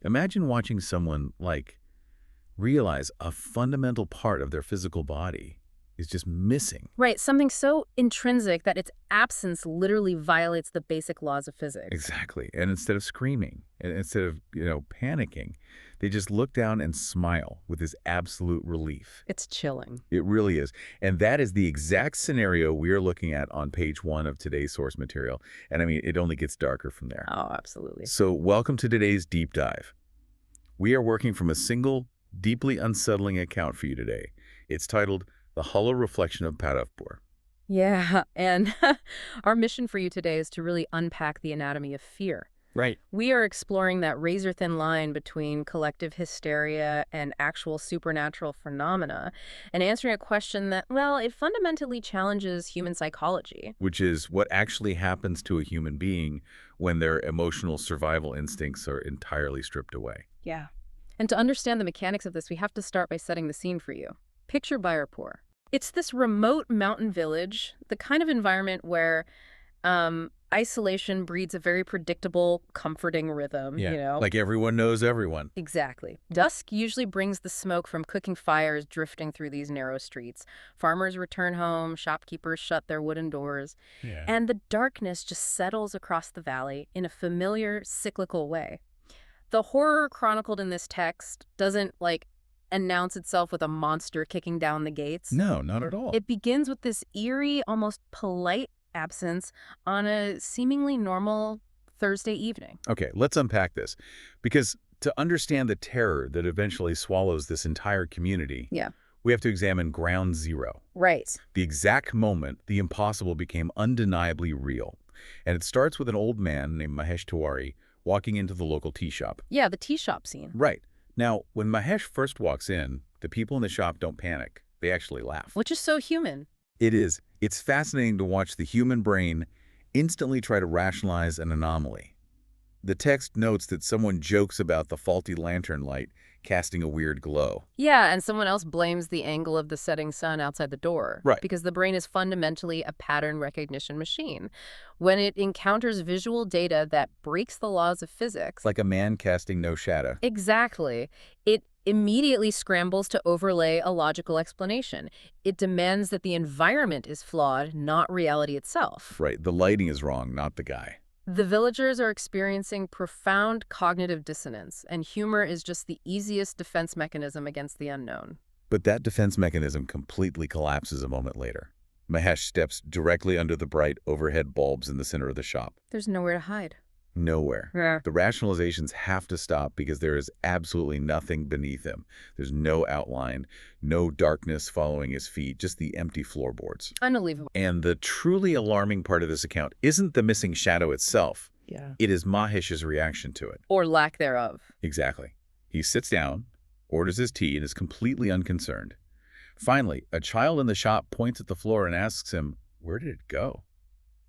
Imagine watching someone, realize a fundamental part of their physical body is just missing. Right, something so intrinsic that its absence literally violates the basic laws of physics. Exactly. And instead of screaming, and instead of, panicking, they just look down and smile with this absolute relief. It's chilling. It really is. And that is the exact scenario we're looking at on page 1 of today's source material. And I mean, it only gets darker from there. Oh, absolutely. So welcome to today's deep dive. We are working from a single, deeply unsettling account for you today. It's titled The Hollow Reflection of Bhairavpur. Yeah, and our mission for you today is to really unpack the anatomy of fear. Right. We are exploring that razor-thin line between collective hysteria and actual supernatural phenomena, and answering a question that, well, it fundamentally challenges human psychology. Which is what actually happens to a human being when their emotional survival instincts are entirely stripped away. Yeah. And to understand the mechanics of this, we have to start by setting the scene for you. Picture Bhairavpur. It's this remote mountain village, the kind of environment where isolation breeds a very predictable, comforting rhythm, Yeah. you know? Like everyone knows everyone. Exactly. Dusk usually brings the smoke from cooking fires drifting through these narrow streets. Farmers return home, shopkeepers shut their wooden doors, Yeah. and the darkness just settles across the valley in a familiar, cyclical way. The horror chronicled in this text doesn't, announce itself with a monster kicking down the gates. No, not at all. It begins with this eerie, almost polite absence on a seemingly normal Thursday evening. Okay, let's unpack this. Because to understand the terror that eventually swallows this entire community, Yeah. we have to examine ground zero. Right. The exact moment the impossible became undeniably real. And it starts with an old man named Mahesh Tiwari walking into the local tea shop. Yeah, the tea shop scene. Right. Now, when Mahesh first walks in, the people in the shop don't panic. They actually laugh. Which is so human. It is. It's fascinating to watch the human brain instantly try to rationalize an anomaly. The text notes that someone jokes about the faulty lantern light casting a weird glow. Yeah, and someone else blames the angle of the setting sun outside the door. Right. Because the brain is fundamentally a pattern recognition machine. When it encounters visual data that breaks the laws of physics, Like a man casting no shadow. exactly, it immediately scrambles to overlay a logical explanation. It demands that the environment is flawed, not reality itself. Right. The lighting is wrong, not the guy. The villagers are experiencing profound cognitive dissonance, and humor is just the easiest defense mechanism against the unknown. But that defense mechanism completely collapses a moment later. Mahesh steps directly under the bright overhead bulbs in the center of the shop. There's nowhere to hide. Nowhere. Yeah. The rationalizations have to stop because there is absolutely nothing beneath him. There's no outline, no darkness following his feet, just the empty floorboards. Unbelievable. And the truly alarming part of this account isn't the missing shadow itself. Yeah. It is Mahesh's reaction to it. Or lack thereof. Exactly. He sits down, orders his tea, and is completely unconcerned. Finally, a child in the shop points at the floor and asks him, "Where did it go?"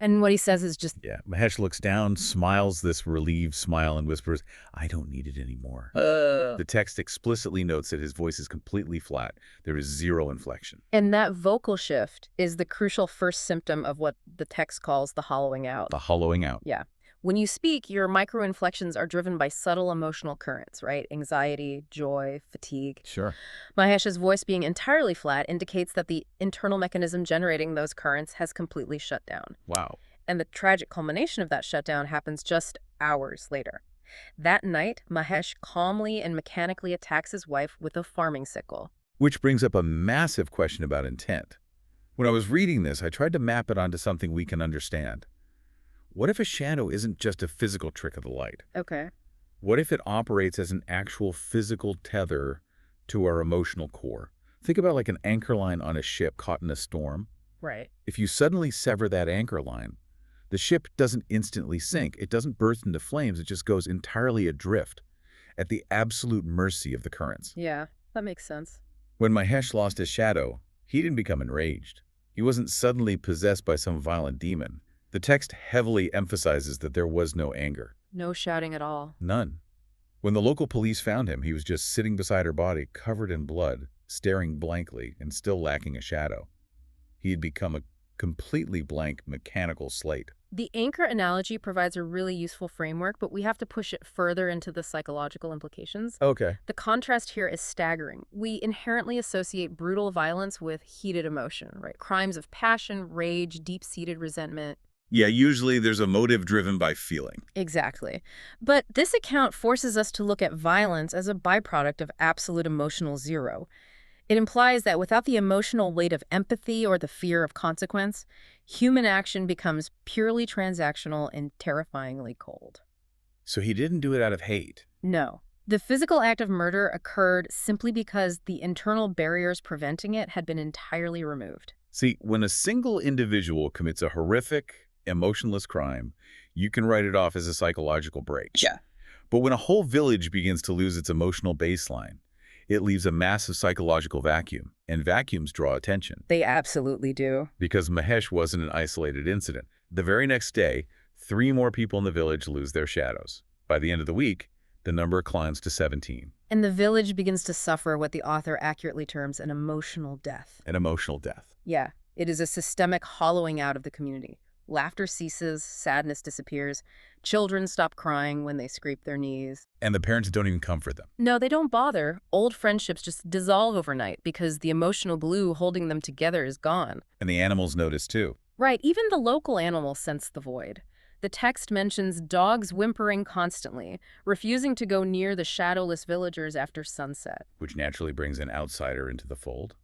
And what he says is just, Yeah, Mahesh looks down, smiles this relieved smile, and whispers, "I don't need it anymore." The text explicitly notes that his voice is completely flat. There is zero inflection. and that vocal shift is the crucial first symptom of what the text calls the hollowing out. The hollowing out. Yeah. When you speak, your micro-inflections are driven by subtle emotional currents, right? Anxiety, joy, fatigue. Sure. Mahesh's voice being entirely flat indicates that the internal mechanism generating those currents has completely shut down. Wow. And the tragic culmination of that shutdown happens just hours later. That night, Mahesh calmly and mechanically attacks his wife with a farming sickle. Which brings up a massive question about intent. When I was reading this, I tried to map it onto something we can understand. What if a shadow isn't just a physical trick of the light? Okay. What if it operates as an actual physical tether to our emotional core? Think about like an anchor line on a ship caught in a storm. Right. If you suddenly sever that anchor line, the ship doesn't instantly sink. It doesn't burst into flames. It just goes entirely adrift at the absolute mercy of the currents. Yeah, that makes sense. When Mahesh lost his shadow, he didn't become enraged. He wasn't suddenly possessed by some violent demon. The text heavily emphasizes that there was no anger. No shouting at all. None. When the local police found him, he was just sitting beside her body, covered in blood, staring blankly and still lacking a shadow. He had become a completely blank mechanical slate. The anchor analogy provides a really useful framework, but we have to push it further into the psychological implications. Okay. The contrast here is staggering. We inherently associate brutal violence with heated emotion, right? Crimes of passion, rage, deep-seated resentment. Yeah, usually there's a motive driven by feeling. Exactly. But this account forces us to look at violence as a byproduct of absolute emotional zero. It implies that without the emotional weight of empathy or the fear of consequence, human action becomes purely transactional and terrifyingly cold. So he didn't do it out of hate. No. The physical act of murder occurred simply because the internal barriers preventing it had been entirely removed. See, when a single individual commits a horrific, emotionless crime, you can write it off as a psychological break. Yeah. But when a whole village begins to lose its emotional baseline, it leaves a massive psychological vacuum, and vacuums draw attention. They absolutely do. Because Mahesh wasn't an isolated incident. The very next day, 3 more people in the village lose their shadows. By the end of the week, the number climbs to 17. And the village begins to suffer what the author accurately terms an emotional death. An emotional death. Yeah, it is a systemic hollowing out of the community. Laughter ceases, sadness disappears, children stop crying when they scrape their knees. And the parents don't even comfort them. No, they don't bother. Old friendships just dissolve overnight because the emotional glue holding them together is gone. And the animals notice too. Right, even the local animals sense the void. The text mentions dogs whimpering constantly, refusing to go near the shadowless villagers after sunset. Which naturally brings an outsider into the fold.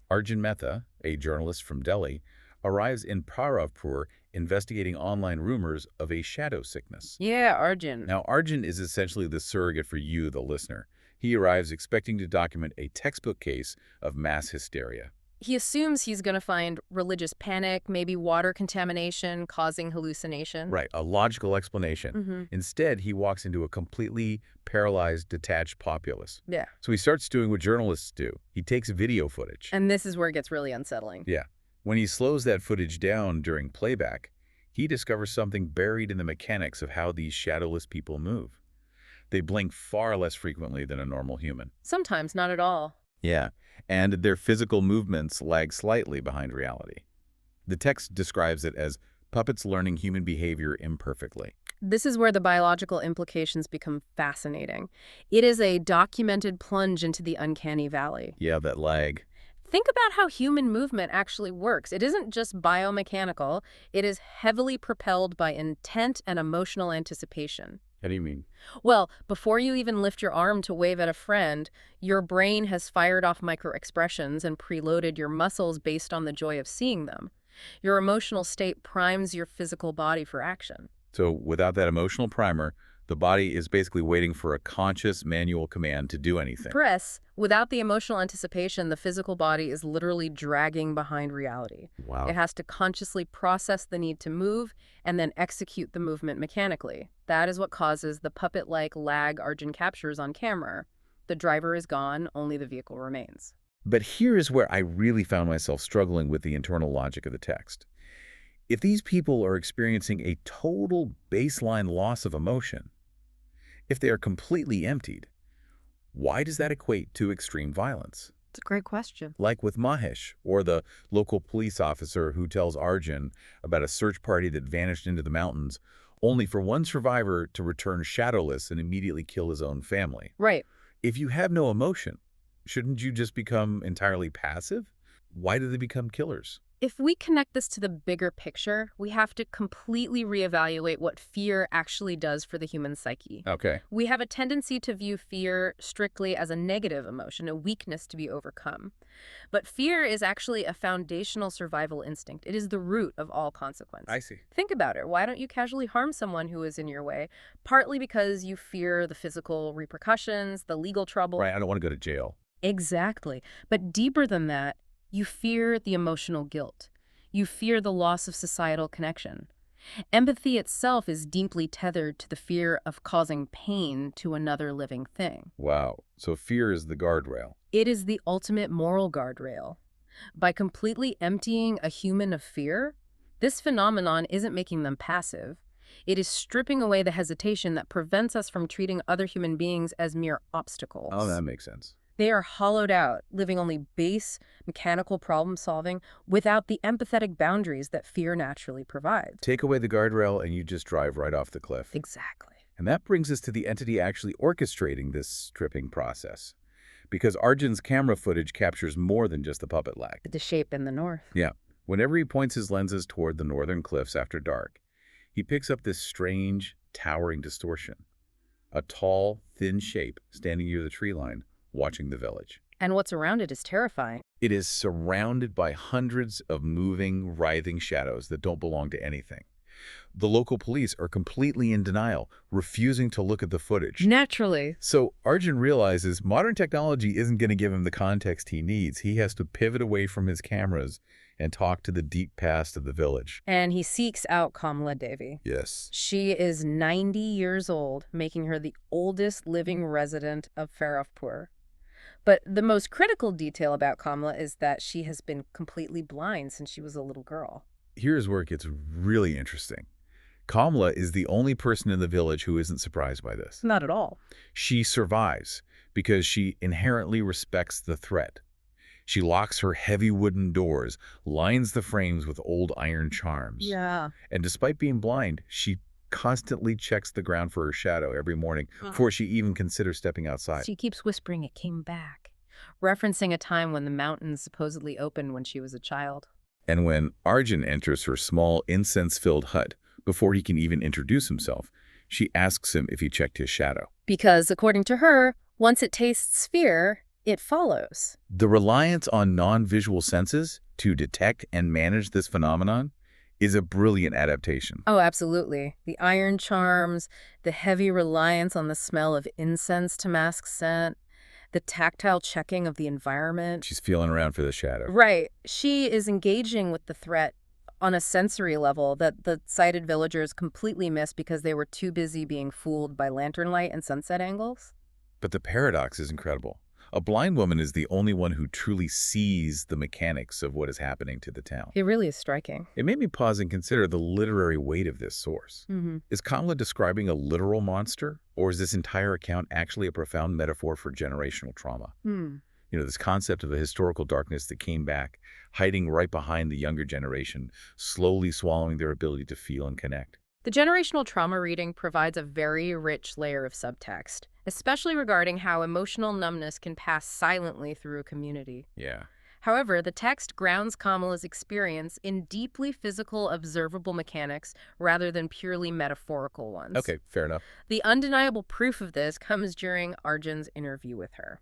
Arjun Mehta, a journalist from Delhi, arrives in Bhairavpur investigating online rumors of a shadow sickness. Yeah, Arjun. Now, Arjun is essentially the surrogate for you, the listener. He arrives expecting to document a textbook case of mass hysteria. He assumes he's going to find religious panic, maybe water contamination causing hallucination. Right, a logical explanation. Instead, he walks into a completely paralyzed, detached populace. Yeah. So he starts doing what journalists do. He takes video footage. And this is where it gets really unsettling. Yeah. When he slows that footage down during playback, he discovers something buried in the mechanics of how these shadowless people move. They blink far less frequently than a normal human. Sometimes not at all. Yeah, and their physical movements lag slightly behind reality. The text describes it as puppets learning human behavior imperfectly. This is where the biological implications become fascinating. It is a documented plunge into the uncanny valley. Yeah, that lag. Think about how human movement actually works. It isn't just biomechanical. It is heavily propelled by intent and emotional anticipation. How do you mean? Well, before you even lift your arm to wave at a friend, your brain has fired off microexpressions and preloaded your muscles based on the joy of seeing them. Your emotional state primes your physical body for action. So without that emotional primer, the body is basically waiting for a conscious manual command to do anything. Press, without the emotional anticipation, the physical body is literally dragging behind reality. Wow. It has to consciously process the need to move and then execute the movement mechanically. That is what causes the puppet-like lag Arjun captures on camera. The driver is gone, only the vehicle remains. But here is where I really found myself struggling with the internal logic of the text. If these people are experiencing a total baseline loss of emotion, if they are completely emptied, why does that equate to extreme violence? It's a great question. Like with Mahesh, or the local police officer who tells Arjun about a search party that vanished into the mountains, only for one survivor to return shadowless and immediately kill his own family. Right. If you have no emotion, shouldn't you just become entirely passive? Why do they become killers? If we connect this to the bigger picture, we have to completely reevaluate what fear actually does for the human psyche. Okay. We have a tendency to view fear strictly as a negative emotion, a weakness to be overcome. But fear is actually a foundational survival instinct. It is the root of all consequence. I see. Think about it. Why don't you casually harm someone who is in your way? Partly because you fear the physical repercussions, the legal trouble. Right, I don't want to go to jail. Exactly. But deeper than that, you fear the emotional guilt. You fear the loss of societal connection. Empathy itself is deeply tethered to the fear of causing pain to another living thing. Wow, so fear is the guardrail. It is the ultimate moral guardrail. By completely emptying a human of fear, this phenomenon isn't making them passive. It is stripping away the hesitation that prevents us from treating other human beings as mere obstacles. Oh, that makes sense. They are hollowed out, living only base mechanical problem solving without the empathetic boundaries that fear naturally provides. Take away the guardrail and you just drive right off the cliff. Exactly. And that brings us to the entity actually orchestrating this stripping process. Because Arjun's camera footage captures more than just the puppet lag. The shape in the north. Yeah. Whenever he points his lenses toward the northern cliffs after dark, he picks up this strange, towering distortion. A tall, thin shape standing near the tree line, watching the village. And what's around it is terrifying. It is surrounded by hundreds of moving, writhing shadows that don't belong to anything. The local police are completely in denial, refusing to look at the footage. Naturally. So Arjun realizes modern technology isn't going to give him the context he needs. He has to pivot away from his cameras and talk to the deep past of the village. And he seeks out Kamala Devi. Yes. She is 90 years old, making her the oldest living resident of Bhairavpur. But the most critical detail about Kamala is that she has been completely blind since she was a little girl. Here's where it gets really interesting. Kamala is the only person in the village who isn't surprised by this. Not at all. She survives because she inherently respects the threat. She locks her heavy wooden doors, lines the frames with old iron charms. Yeah. And despite being blind, she constantly checks the ground for her shadow every morning before she even considers stepping outside. She keeps whispering it came back, referencing a time when the mountains supposedly opened when she was a child. And when Arjun enters her small, incense-filled hut, before he can even introduce himself, she asks him if he checked his shadow. Because, according to her, once it tastes fear, it follows. The reliance on non-visual senses to detect and manage this phenomenon is a brilliant adaptation. Oh, absolutely. The iron charms, the heavy reliance on the smell of incense to mask scent, the tactile checking of the environment. She's feeling around for the shadow. Right. She is engaging with the threat on a sensory level that the sighted villagers completely missed because they were too busy being fooled by lantern light and sunset angles. But the paradox is incredible. A blind woman is the only one who truly sees the mechanics of what is happening to the town. It really is striking. It made me pause and consider the literary weight of this source. Is Kamala describing a literal monster, or is this entire account actually a profound metaphor for generational trauma? This concept of a historical darkness that came back, hiding right behind the younger generation, slowly swallowing their ability to feel and connect. The generational trauma reading provides a very rich layer of subtext, especially regarding how emotional numbness can pass silently through a community. Yeah. However, the text grounds Kamala's experience in deeply physical, observable mechanics rather than purely metaphorical ones. Okay, fair enough. The undeniable proof of this comes during Arjun's interview with her.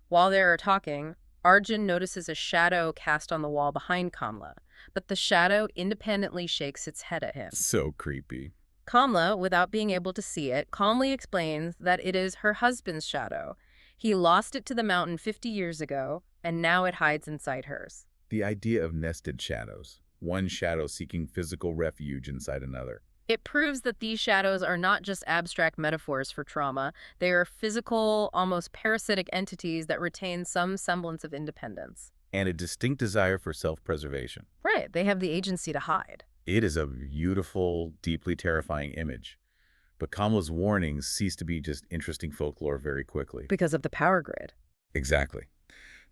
While they are talking, Arjun notices a shadow cast on the wall behind Kamala, but the shadow independently shakes its head at him. So creepy. Kamala, without being able to see it, calmly explains that it is her husband's shadow. He lost it to the mountain 50 years ago, and now it hides inside hers. The idea of nested shadows, one shadow seeking physical refuge inside another. It proves that these shadows are not just abstract metaphors for trauma. They are physical, almost parasitic entities that retain some semblance of independence. And a distinct desire for self-preservation. Right, they have the agency to hide. It is a beautiful, deeply terrifying image. But Kamala's warnings cease to be just interesting folklore very quickly. Because of the power grid. Exactly.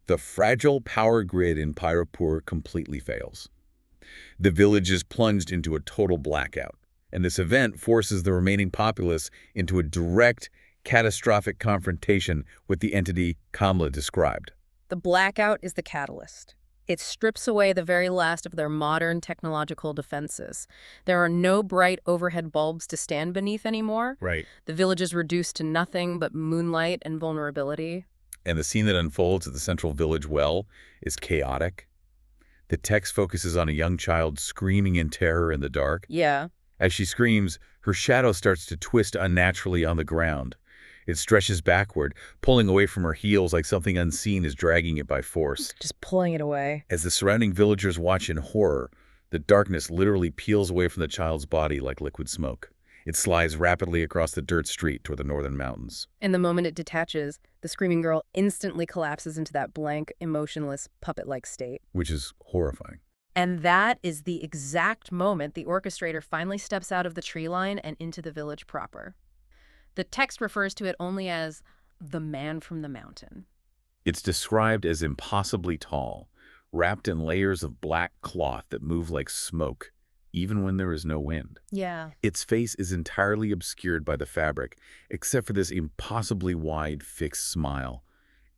The fragile power grid in Bhairavpur completely fails. The village is plunged into a total blackout, and this event forces the remaining populace into a direct, catastrophic confrontation with the entity Kamala described. The blackout is the catalyst. It strips away the very last of their modern technological defenses. There are no bright overhead bulbs to stand beneath anymore. Right. The village is reduced to nothing but moonlight and vulnerability. And the scene that unfolds at the central village well is chaotic. The text focuses on a young child screaming in terror in the dark. Yeah. As she screams, her shadow starts to twist unnaturally on the ground. It stretches backward, pulling away from her heels like something unseen is dragging it by force. Just pulling it away. As the surrounding villagers watch in horror, the darkness literally peels away from the child's body like liquid smoke. It slides rapidly across the dirt street toward the northern mountains. And the moment it detaches, the screaming girl instantly collapses into that blank, emotionless, puppet-like state. Which is horrifying. And that is the exact moment the orchestrator finally steps out of the tree line and into the village proper. The text refers to it only as the man from the mountain. It's described as impossibly tall, wrapped in layers of black cloth that move like smoke, even when there is no wind. Yeah. Its face is entirely obscured by the fabric, except for this impossibly wide, fixed smile,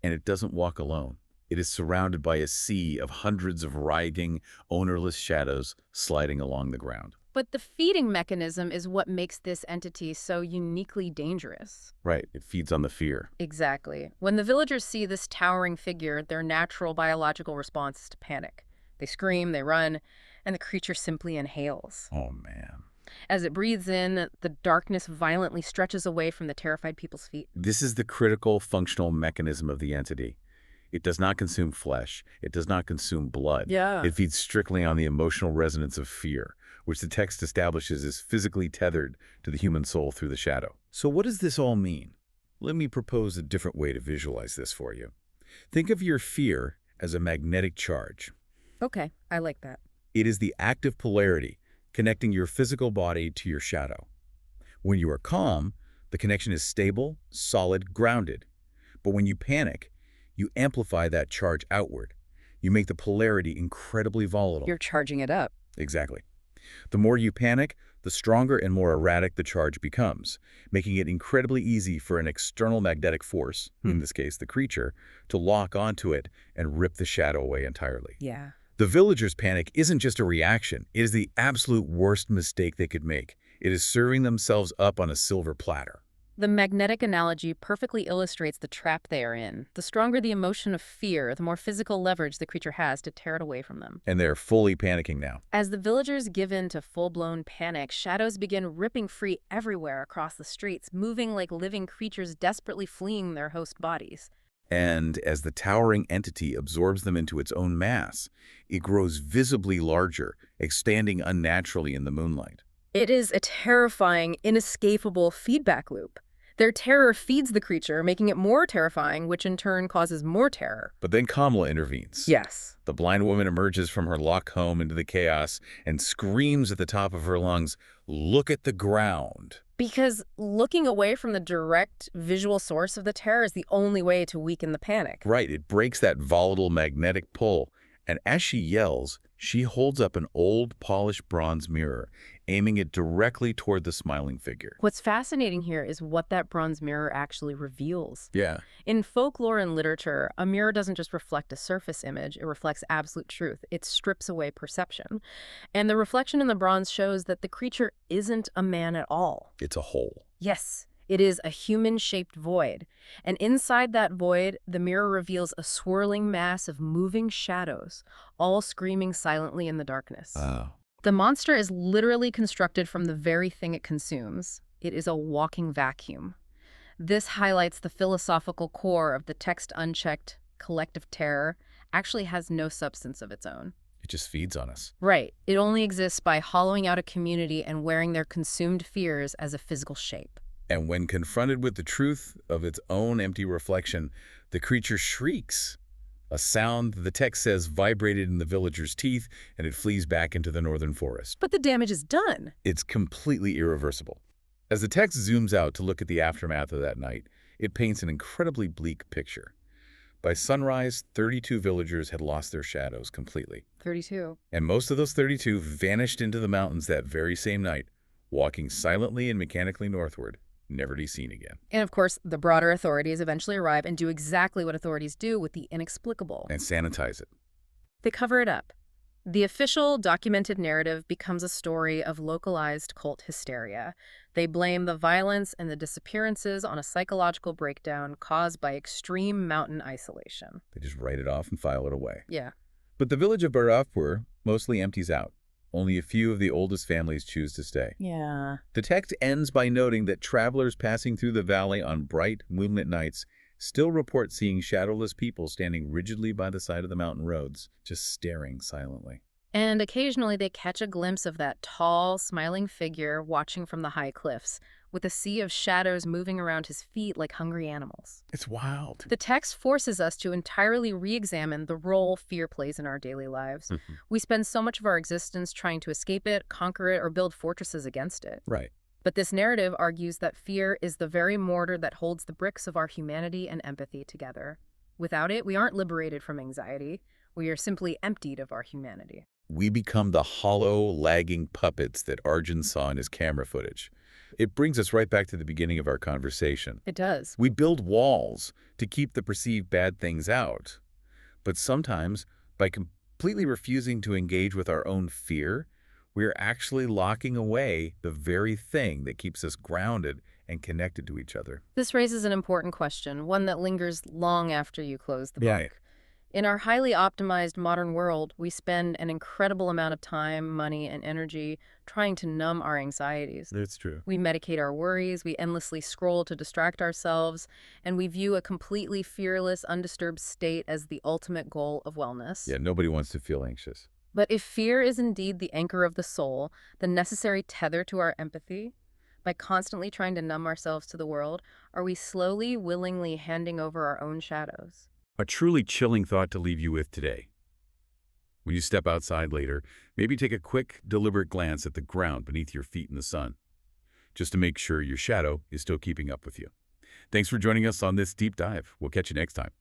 and it doesn't walk alone. It is surrounded by a sea of hundreds of writhing, ownerless shadows sliding along the ground. But the feeding mechanism is what makes this entity so uniquely dangerous. Right, it feeds on the fear. Exactly. When the villagers see this towering figure, their natural biological response is to panic. They scream, they run, and the creature simply inhales. Oh, man. As it breathes in, the darkness violently stretches away from the terrified people's feet. This is the critical functional mechanism of the entity. It does not consume flesh. It does not consume blood. Yeah. It feeds strictly on the emotional resonance of fear, which the text establishes is physically tethered to the human soul through the shadow. So what does this all mean? Let me propose a different way to visualize this for you. Think of your fear as a magnetic charge. Okay, I like that. It is the active polarity connecting your physical body to your shadow. When you are calm, the connection is stable, solid, grounded. But when you panic, you amplify that charge outward. You make the polarity incredibly volatile. You're charging it up. Exactly. The more you panic, the stronger and more erratic the charge becomes, making it incredibly easy for an external magnetic force, in this case the creature, to lock onto it and rip the shadow away entirely. Yeah. The villagers' panic isn't just a reaction. It is the absolute worst mistake they could make. It is serving themselves up on a silver platter. The magnetic analogy perfectly illustrates the trap they are in. The stronger the emotion of fear, the more physical leverage the creature has to tear it away from them. And they're fully panicking now. As the villagers give in to full-blown panic, shadows begin ripping free everywhere across the streets, moving like living creatures desperately fleeing their host bodies. And as the towering entity absorbs them into its own mass, it grows visibly larger, expanding unnaturally in the moonlight. It is a terrifying, inescapable feedback loop. Their terror feeds the creature, making it more terrifying, which in turn causes more terror. But then Kamala intervenes. Yes. The blind woman emerges from her locked home into the chaos and screams at the top of her lungs, "Look at the ground." Because looking away from the direct visual source of the terror is the only way to weaken the panic. Right, it breaks that volatile magnetic pull. And as she yells, she holds up an old polished bronze mirror, aiming it directly toward the smiling figure. What's fascinating here is what that bronze mirror actually reveals. Yeah. In folklore and literature, a mirror doesn't just reflect a surface image, it reflects absolute truth. It strips away perception. And the reflection in the bronze shows that the creature isn't a man at all. It's a hole. Yes, it is a human-shaped void. And inside that void, the mirror reveals a swirling mass of moving shadows, all screaming silently in the darkness. Oh. The monster is literally constructed from the very thing it consumes. It is a walking vacuum. This highlights the philosophical core of the text. Unchecked collective terror actually has no substance of its own. It just feeds on us. Right. It only exists by hollowing out a community and wearing their consumed fears as a physical shape. And when confronted with the truth of its own empty reflection, the creature shrieks. A sound, the text says, vibrated in the villager's teeth, and it flees back into the northern forest. But the damage is done. It's completely irreversible. As the text zooms out to look at the aftermath of that night, it paints an incredibly bleak picture. By sunrise, 32 villagers had lost their shadows completely. 32. And most of those 32 vanished into the mountains that very same night, walking silently and mechanically northward, never to be seen again. And of course, the broader authorities eventually arrive and do exactly what authorities do with the inexplicable. And sanitize it. They cover it up. The official documented narrative becomes a story of localized cult hysteria. They blame the violence and the disappearances on a psychological breakdown caused by extreme mountain isolation. They just write it off and file it away. Yeah. But the village of Bhairavpur mostly empties out. Only a few of the oldest families choose to stay. Yeah. The text ends by noting that travelers passing through the valley on bright, moonlit nights still report seeing shadowless people standing rigidly by the side of the mountain roads, just staring silently. And occasionally they catch a glimpse of that tall, smiling figure watching from the high cliffs, with a sea of shadows moving around his feet like hungry animals. It's wild. The text forces us to entirely re-examine the role fear plays in our daily lives. We spend so much of our existence trying to escape it, conquer it, or build fortresses against it. Right. But this narrative argues that fear is the very mortar that holds the bricks of our humanity and empathy together. Without it, we aren't liberated from anxiety. We are simply emptied of our humanity. We become the hollow, lagging puppets that Arjun saw in his camera footage. It brings us right back to the beginning of our conversation. It does. We build walls to keep the perceived bad things out. But sometimes, by completely refusing to engage with our own fear, we're actually locking away the very thing that keeps us grounded and connected to each other. This raises an important question, one that lingers long after you close the Yeah. book. In our highly optimized modern world, we spend an incredible amount of time, money, and energy trying to numb our anxieties. That's true. We medicate our worries, we endlessly scroll to distract ourselves, and we view a completely fearless, undisturbed state as the ultimate goal of wellness. Yeah, nobody wants to feel anxious. But if fear is indeed the anchor of the soul, the necessary tether to our empathy, by constantly trying to numb ourselves to the world, are we slowly, willingly handing over our own shadows? A truly chilling thought to leave you with today. When you step outside later, maybe take a quick, deliberate glance at the ground beneath your feet in the sun, just to make sure your shadow is still keeping up with you. Thanks for joining us on this deep dive. We'll catch you next time.